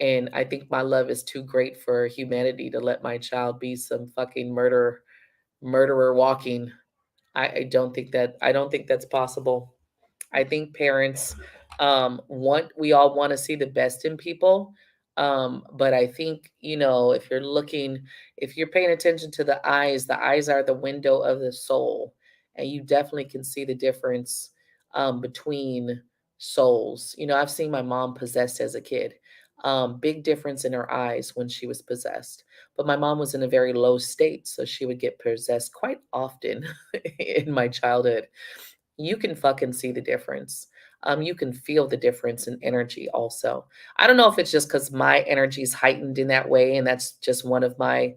And I think my love is too great for humanity to let my child be some fucking murderer walking. I don't think that's possible. I think parents want we all want to see the best in people. But I think, if you're paying attention to the eyes are the window of the soul. And you definitely can see the difference between souls. I've seen my mom possessed as a kid. Big difference in her eyes when she was possessed. But my mom was in a very low state, so she would get possessed quite often in my childhood. You can fucking see the difference. you can feel the difference in energy also. I don't know if it's just because my energy is heightened in that way, and that's just one of my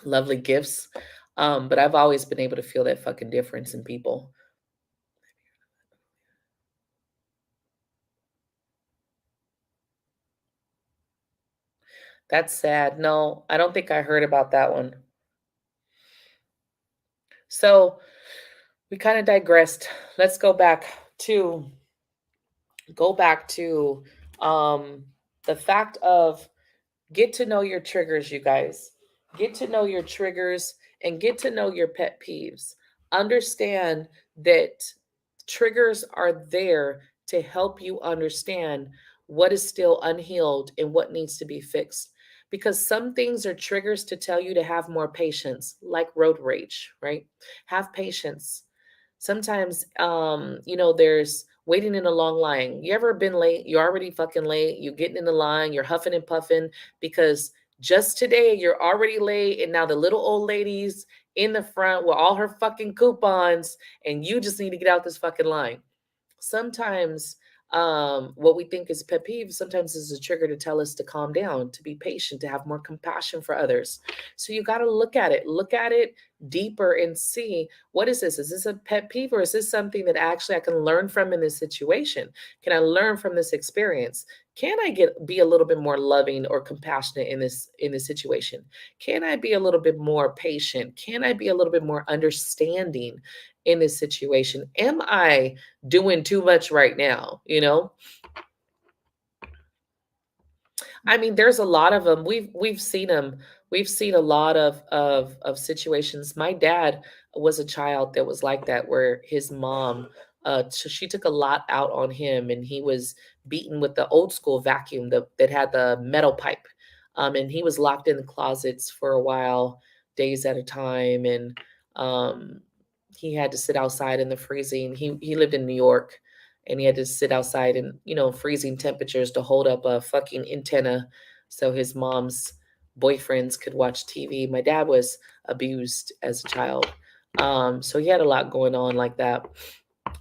lovely gifts. But I've always been able to feel that fucking difference in people. That's sad. No, I don't think I heard about that one. So we kind of digressed. Let's to go back to um the fact of get to know your triggers, you guys. Get to know your triggers and get to know your pet peeves. Understand that triggers are there to help you understand what is still unhealed and what needs to be fixed. Because some things are triggers to tell you to have more patience, like road rage, right? Have patience. Sometimes, there's waiting in a long line. You ever been late? You're already fucking late. You're getting in the line. You're huffing and puffing because just today you're already late. And now the little old lady's in the front with all her fucking coupons, and you just need to get out this fucking line. Sometimes what we think is pet peeve sometimes is a trigger to tell us to calm down, to be patient, to have more compassion for others. So you got to look at it deeper and see, what is this? Is this a pet peeve, or is this something that actually I can learn from in this situation? Can I learn from this experience? Can I be a little bit more loving or compassionate in this situation? Can I be a little bit more patient? Can I be a little bit more understanding in this situation? Am I doing too much right now? I mean, there's a lot of them. We've seen them. We've seen a lot of situations. My dad was a child that was like that, where his mom, she took a lot out on him, and he was beaten with the old school vacuum that had the metal pipe, and he was locked in the closets for a while, days at a time, and um, he had to sit outside in the freezing. He lived in New York, and he had to sit outside in freezing temperatures to hold up a fucking antenna so his mom's boyfriends could watch TV. My dad was abused as a child, so he had a lot going on like that.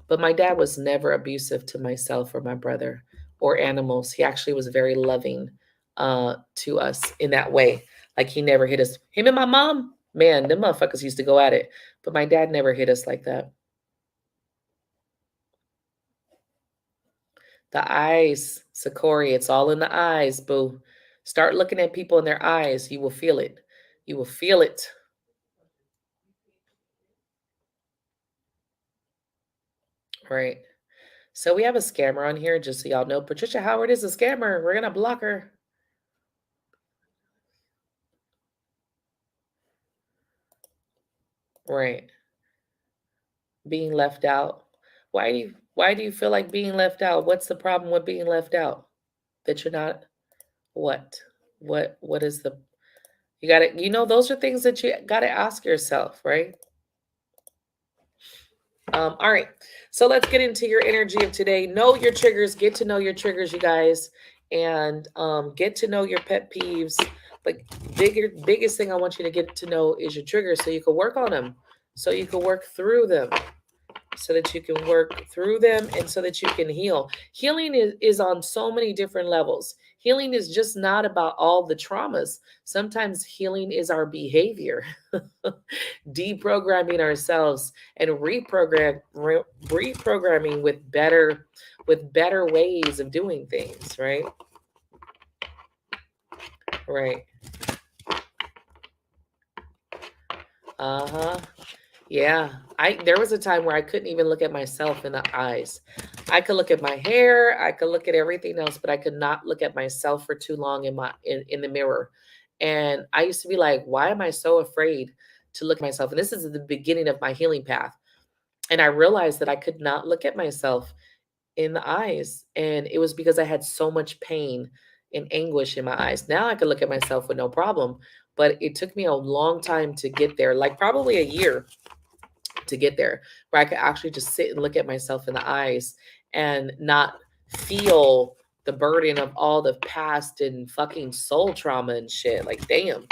But my dad was never abusive to myself or my brother or animals. He actually was very loving to us in that way. Like, he never hit us. Him and my mom, man, them motherfuckers used to go at it. But my dad never hit us like that. The eyes, Sakori, it's all in the eyes, boo. Start looking at people in their eyes. You will feel it. You will feel it. Right. So we have a scammer on here, just so y'all know. Patricia Howard is a scammer. We're gonna block her. Right. Being left out. Why do you feel like being left out? What's the problem with being left out? That you're not what? What is the you gotta those are things that you gotta ask yourself, right? All right. So let's get into your energy of today. Know your triggers, get to know your triggers, you guys, and get to know your pet peeves. But biggest thing I want you to get to know is your triggers, so you can work on them, so you can work through them, and so that you can heal. Healing is on so many different levels. Healing is just not about all the traumas. Sometimes healing is our behavior. Deprogramming ourselves and reprogramming with better ways of doing things, right? Right. Uh-huh. Yeah. There was a time where I couldn't even look at myself in the eyes. I could look at my hair, I could look at everything else, but I could not look at myself for too long in the mirror. And I used to be like, why am I so afraid to look at myself? And this is the beginning of my healing path. And I realized that I could not look at myself in the eyes. And it was because I had so much pain and anguish in my eyes. Now I could look at myself with no problem. But it took me a long time to get there, like probably a year to get there, where I could actually just sit and look at myself in the eyes and not feel the burden of all the past and fucking soul trauma and shit. Like, damn,